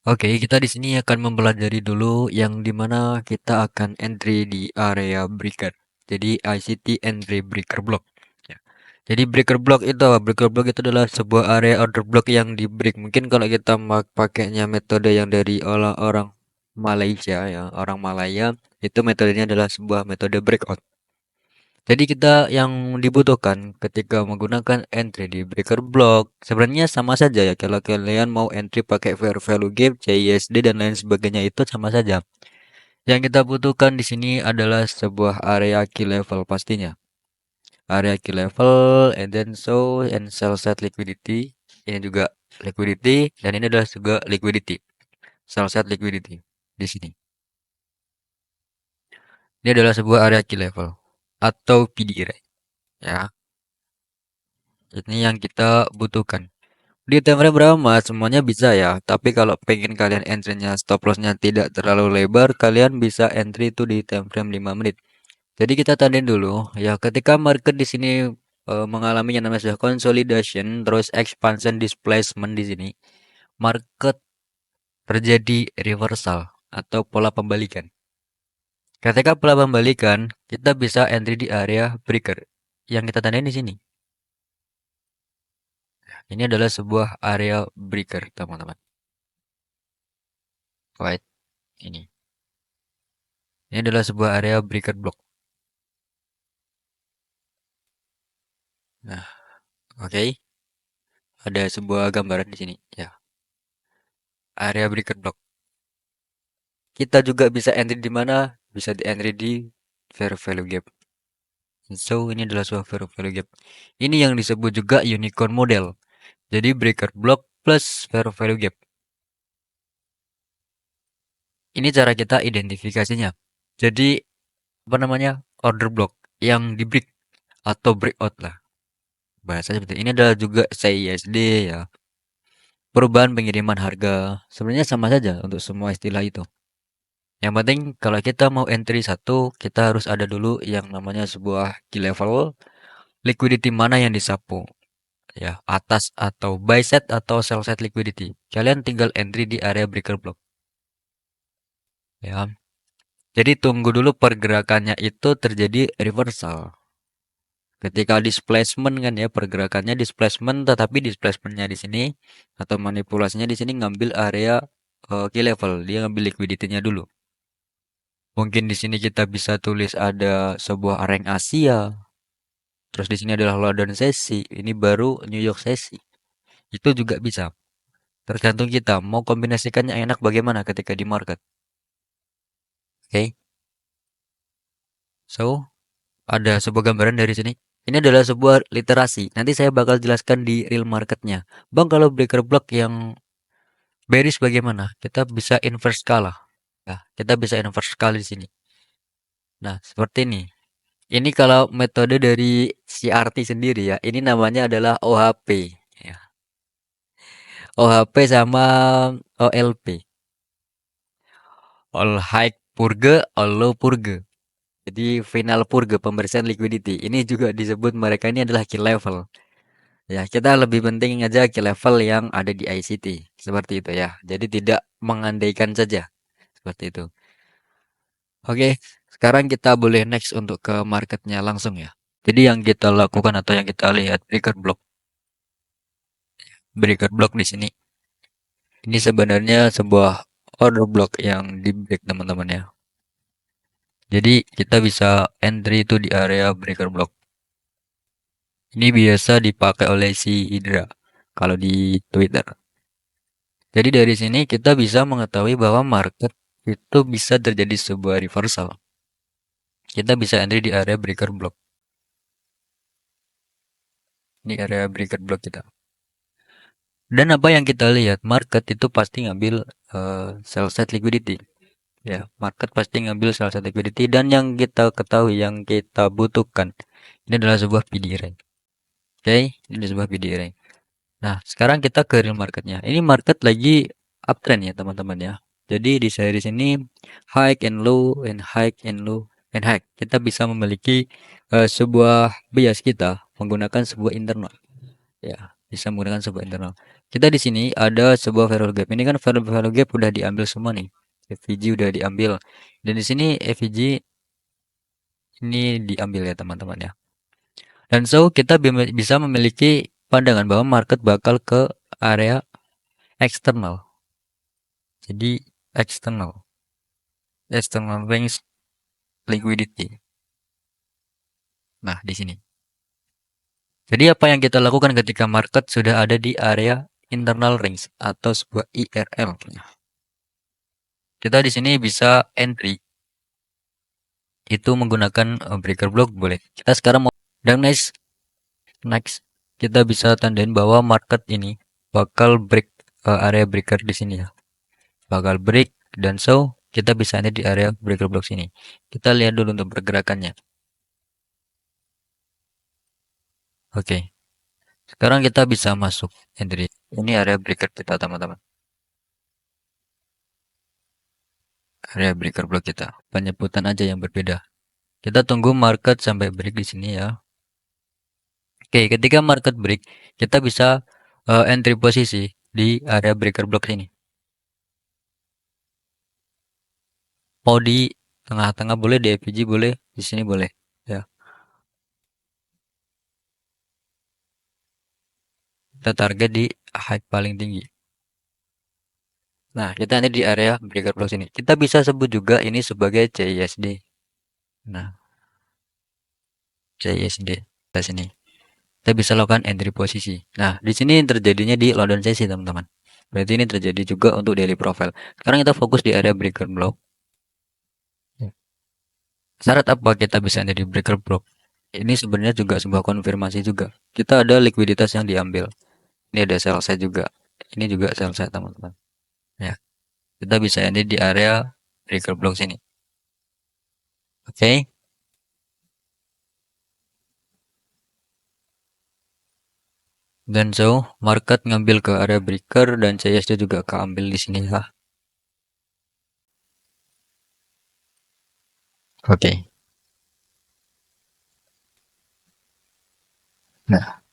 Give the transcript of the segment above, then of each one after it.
Oke, kita di sini akan mempelajari dulu yang dimana kita akan entry di area breaker. Jadi ICT entry breaker block. Ya. Jadi breaker block itu apa? Breaker block itu adalah sebuah area order block yang di break. Mungkin kalau kita pakainya metode yang dari orang Malaysia ya, orang Malaya itu metodenya adalah sebuah metode breakout. Jadi kita yang dibutuhkan ketika menggunakan entry di breaker block sebenarnya sama saja ya. Kalau kalian mau entry pakai fair value gap, CISD dan lain sebagainya itu sama saja. Yang kita butuhkan di sini adalah sebuah area key level pastinya. Area key level and then show and sell set liquidity. Ini juga liquidity dan ini adalah juga liquidity. Sell set liquidity di sini. Ini adalah sebuah area key level atau PD array ya. Ini yang kita butuhkan. Di time frame berapa mas? Semuanya bisa ya. Tapi kalau pengen kalian entry-nya stop loss-nya tidak terlalu lebar, kalian bisa entry itu di time frame 5 menit. Jadi kita tandain dulu ya ketika market di sini mengalami yang namanya sudah consolidation terus expansion displacement di sini, market terjadi reversal atau pola pembalikan. Ketika pola pembalikan, kita bisa entry di area breaker yang kita tandain di sini. Ini adalah sebuah area breaker, teman-teman. White ini. Ini adalah sebuah area breaker block. Nah, oke. Ada sebuah gambaran di sini. Ya, area breaker block. Kita juga bisa entry di mana? Bisa di entry di fair value gap. So, ini adalah sebuah fair value gap. Ini yang disebut juga unicorn model. Jadi breaker block plus fair value gap. Ini cara kita identifikasinya. Jadi, apa namanya? Order block yang di break atau breakout lah. Bahasanya seperti ini adalah juga CISD ya. Perubahan pengiriman harga. Sebenarnya sama saja untuk semua istilah itu. Yang penting kalau kita mau entry satu, kita harus ada dulu yang namanya sebuah key level, liquidity mana yang disapu, ya atas atau buy set atau sell set liquidity. Kalian tinggal entry di area breaker block, ya. Jadi tunggu dulu pergerakannya itu terjadi reversal. Ketika displacement kan ya pergerakannya displacement, tetapi displacementnya di sini atau manipulasinya di sini ngambil area key level, dia ngambil liquidity-nya dulu. Mungkin di sini kita bisa tulis ada sebuah rank Asia. Terus di sini adalah London sesi. Ini baru New York sesi. Itu juga bisa. Tergantung kita mau kombinasikannya enak bagaimana ketika di market. Oke. So, ada sebuah gambaran dari sini. Ini adalah sebuah literasi. Nanti saya bakal jelaskan di real marketnya. Bang, kalau breaker block yang bearish bagaimana? Kita bisa inverse skala. Ya, kita bisa inverse skala di sini. Nah, seperti ini. Ini kalau metode dari CRT sendiri ya. Ini namanya adalah OHP. Ya. OHP sama OLP. All high purge, all low purge. Jadi final purge pembersihan liquidity. Ini juga disebut mereka ini adalah key level. Ya, kita lebih penting aja key level yang ada di ICT. Seperti itu ya. Jadi tidak mengandaikan saja. Seperti itu. Oke, sekarang kita boleh next untuk ke marketnya langsung ya. Jadi yang kita lakukan atau yang kita lihat breaker block. Breaker block di sini. Ini sebenarnya sebuah order block yang di break teman-teman ya. Jadi kita bisa entry itu di area breaker block. Ini biasa dipakai oleh si Hydra kalau di Twitter. Jadi dari sini kita bisa mengetahui bahwa market itu bisa terjadi sebuah reversal. Kita bisa entry di area breaker block. Ini area breaker block kita. Dan apa yang kita lihat, market itu pasti ngambil sell side liquidity. Ya, market pasti ngambil sell side liquidity dan yang kita ketahui, yang kita butuhkan ini adalah sebuah PD array. Oke, ini sebuah PD array. Nah, sekarang kita ke real marketnya. Ini market lagi uptrend ya teman-teman ya. Jadi di series ini high and low and high and low and high. Kita bisa memiliki sebuah bias kita menggunakan sebuah internal. Ya. bisa menggunakan sebuah internal. Kita di sini ada sebuah value gap. Ini kan value gap udah diambil semua nih. FVG udah diambil. Dan di sini FVG ini diambil ya teman-teman ya. Dan so kita bisa memiliki pandangan bahwa market bakal ke area eksternal. Jadi external range liquidity. Nah, di sini. Jadi apa yang kita lakukan ketika market sudah ada di area internal range atau sebuah IRL? Kita di sini bisa entry itu menggunakan breaker block boleh. Kita sekarang mau dan next kita bisa tandain bahwa market ini bakal break area breaker di sini ya. Bakal break dan so kita bisa ada di area breaker block sini. Kita lihat dulu untuk pergerakannya. Oke. Sekarang kita bisa masuk entry. Ini area breaker kita teman-teman. Area breaker block kita. Penyebutan aja yang berbeda. Kita tunggu market sampai break di sini ya. Oke, ketika market break, kita bisa entry posisi di area breaker block sini. Mau di tengah-tengah boleh, di FVG boleh, di sini boleh. Ya, kita target di high paling tinggi. Nah, kita ini di area breaker block sini. Kita bisa sebut juga ini sebagai CISD. Nah, CISD kita sini. Kita bisa lakukan entry posisi. Nah, di sini terjadinya di London sesi, teman-teman. Berarti ini terjadi juga untuk daily profile. Sekarang kita fokus di area breaker block. Syarat apa kita bisa entry di breaker block? Ini sebenarnya juga sebuah konfirmasi juga. Kita ada likuiditas yang diambil. Ini ada sell side juga. Ini juga sell side, teman-teman. Ya, kita bisa entry di area breaker block sini. Oke. Dan so, market ngambil ke area breaker dan CSD juga keambil di sini lah. Oke. Nah,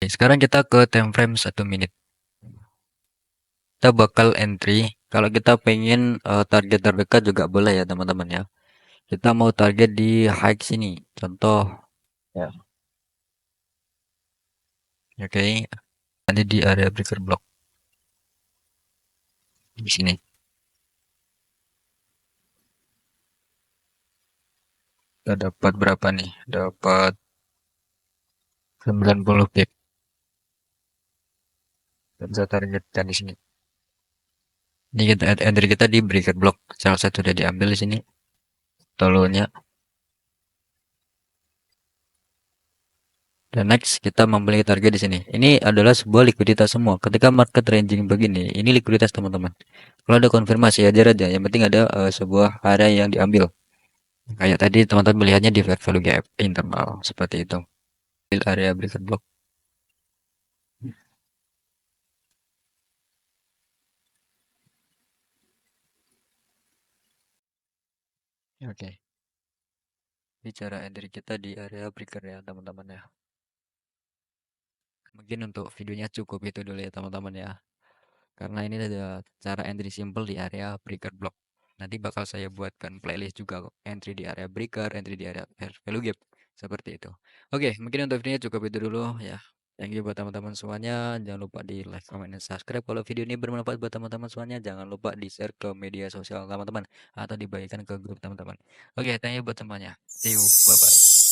sekarang kita ke time frame 1 menit. Kita bakal entry. Kalau kita pengen target terdekat juga boleh ya teman-teman ya. Kita mau target di high sini. Contoh. Ya. Oke. Nanti di area breaker block. Di sini. Kita dapat berapa nih? Dapat 90 pip. Kita bisa targetkan di sini. Ini kita entry kita di breaker block. Salah satu sudah diambil di sini. Tolongnya. Dan next kita memiliki target di sini. Ini adalah sebuah likuiditas semua. Ketika market ranging begini, ini likuiditas teman-teman. Kalau ada konfirmasi aja aja. Yang penting ada sebuah area yang diambil. Kayak tadi teman-teman melihatnya di fair value gap internal seperti itu. Area breaker block. Oke. Bicara entry kita di area breaker ya teman-teman ya. Mungkin untuk videonya cukup itu dulu ya teman-teman ya. Karena ini ada cara entry simple di area breaker block. Nanti bakal saya buatkan playlist juga kok. Entry di area breaker, entry di area value gap. Seperti itu. Oke, mungkin untuk videonya cukup itu dulu ya. Thank you buat teman-teman semuanya. Jangan lupa di like, comment, dan subscribe. Kalau video ini bermanfaat buat teman-teman semuanya, jangan lupa di share ke media sosial teman-teman. Atau dibagikan ke grup teman-teman. Oke, thank you buat semuanya. See you. Bye-bye.